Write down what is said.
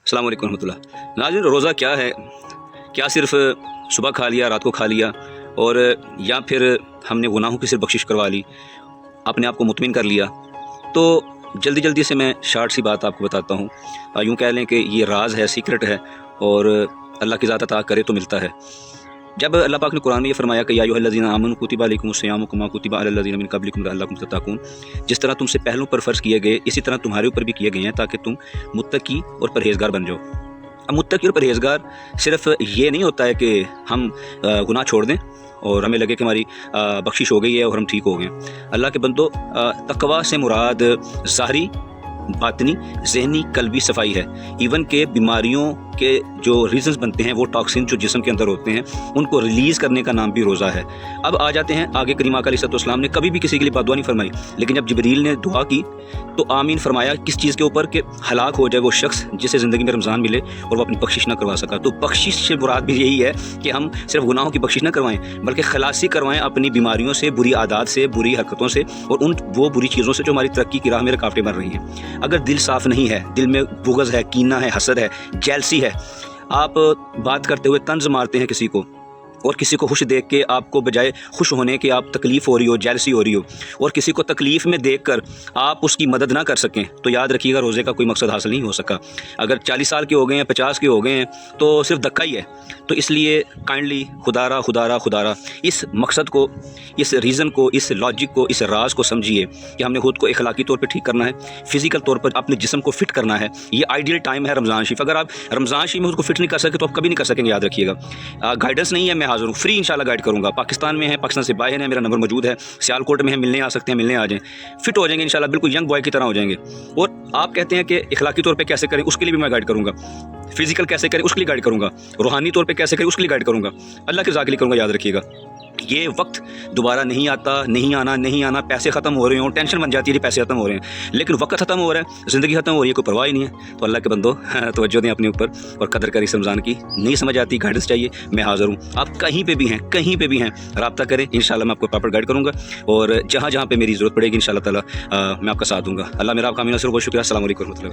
السلام علیکم ورحمۃ اللہ۔ ناظرین، روزہ کیا ہے؟ کیا صرف صبح کھا لیا، رات کو کھا لیا، اور یا پھر ہم نے گناہوں کی صرف بخشش کروا لی، اپنے آپ کو مطمئن کر لیا؟ تو جلدی سے میں شارٹ سی بات آپ کو بتاتا ہوں۔ یوں کہہ لیں کہ یہ راز ہے، سیکرٹ ہے، اور اللہ کی ذات عطا کرے تو ملتا ہے۔ جب اللہ پاک نے قرآن میں یہ فرمایا کہ یا ایھا الذین آمنوا کتب علیکم الصیام کما کتب علی الذین من قبلکم لعلکم تتقون، جس طرح تم سے پہلوں پر فرض کیے گئے اسی طرح تمہارے اوپر بھی کیے گئے ہیں تاکہ تم متقی اور پرہیزگار بن جاؤ۔ اب متقی اور پرہیزگار صرف یہ نہیں ہوتا ہے کہ ہم گناہ چھوڑ دیں اور ہمیں لگے کہ ہماری بخشش ہو گئی ہے اور ہم ٹھیک ہو گئے ہیں۔ اللہ کے بندو، تقویٰ سے مراد ظاہری، باطنی، ذہنی، قلبی صفائی ہے۔ ایون کہ بیماریوں کے جو ریزنز بنتے ہیں، وہ ٹاکسن جو جسم کے اندر ہوتے ہیں، ان کو ریلیز کرنے کا نام بھی روزہ ہے۔ اب آ جاتے ہیں آگے، کریم آقا علیہ السلام نے کبھی بھی کسی کے لیے بد دعا نہیں فرمائی، لیکن جب جبریل نے دعا کی تو آمین فرمایا کس چیز کے اوپر؟ کہ ہلاک ہو جائے وہ شخص جسے زندگی میں رمضان ملے اور وہ اپنی بخشش نہ کروا سکا۔ تو بخشش سے مراد بھی یہی ہے کہ ہم صرف گناہوں کی بخشش نہ کروائیں بلکہ خلاصی کروائیں اپنی بیماریوں سے، بری عادات سے، بری حرکتوں سے، اور وہ بری چیزوں سے جو ہماری ترقی کی راہ میں رکاوٹیں بن رہی ہیں۔ اگر دل صاف نہیں ہے، دل میں بغض ہے، کینہ ہے، حسد ہے، جیلسی ہے، آپ بات کرتے ہوئے طنز مارتے ہیں کسی کو، اور کسی کو خوش دیکھ کے آپ کو بجائے خوش ہونے کے آپ تکلیف ہو رہی ہو، جیلسی ہو رہی ہو، اور کسی کو تکلیف میں دیکھ کر آپ اس کی مدد نہ کر سکیں، تو یاد رکھیے گا روزے کا کوئی مقصد حاصل نہیں ہو سکا۔ اگر 40 سال کے ہو گئے ہیں، 50 کے ہو گئے ہیں، تو صرف دھکا ہی ہے۔ تو اس لیے کائنڈلی خدا را اس مقصد کو، اس ریزن کو، اس لاجک کو، اس راز کو سمجھیے کہ ہم نے خود کو اخلاقی طور پہ ٹھیک کرنا ہے، فزیکل طور پر اپنے جسم کو فٹ کرنا ہے۔ یہ آئیڈیل ٹائم ہے رمضان شریف۔ اگر آپ رمضان شریف میں خود کو فٹ نہیں کر سکتے تو آپ کبھی نہیں کر سکیں گے، یاد رکھیے گا۔ گائیڈنس نہیں ہے، میں حاضر ہوں، فری انشاءاللہ گائیڈ کروں گا۔ پاکستان میں ہیں، پاکستان سے باہر ہیں، میرا نمبر موجود ہے، سیالکوٹ میں ہیں، ملنے آ سکتے ہیں، ملنے آ جائیں، فٹ ہو جائیں گے انشاءاللہ، بالکل ینگ بوائے کی طرح ہو جائیں گے۔ اور آپ کہتے ہیں کہ اخلاقی طور پہ کیسے کریں، اس کے لیے بھی میں گائیڈ کروں گا۔ فزیکل کیسے کریں اس کے لیے گائیڈ کروں گا، روحانی طور پہ کیسے کریں اس کے لیے گائیڈ کروں گا، اللہ کے ذات کے لیے کروں گا۔ یاد رکھیے گا یہ وقت دوبارہ نہیں آتا، نہیں آنا، پیسے ختم ہو رہے ہوں، ٹینشن بن جاتی ہے کہ پیسے ختم ہو رہے ہیں، لیکن وقت ختم ہو رہا ہے، زندگی ختم ہو رہی ہے، کوئی پرواہ ہی نہیں ہے۔ تو اللہ کے بندو توجہ دیں اپنے اوپر اور قدر کریں اس رمضان کی۔ نہیں سمجھ آتی، گائیڈنس چاہیے، میں حاضر ہوں۔ آپ کہیں پہ بھی ہیں رابطہ کریں، انشاءاللہ میں آپ کو پراپر گائیڈ کروں گا، اور جہاں پہ میری ضرورت پڑے گی انشاءاللہ تعالیٰ میں آپ کا ساتھ دوں گا۔ اللہ میرا آپ کا ناصر، بہت شکریہ۔ السلام علیکم ورحمۃ اللہ۔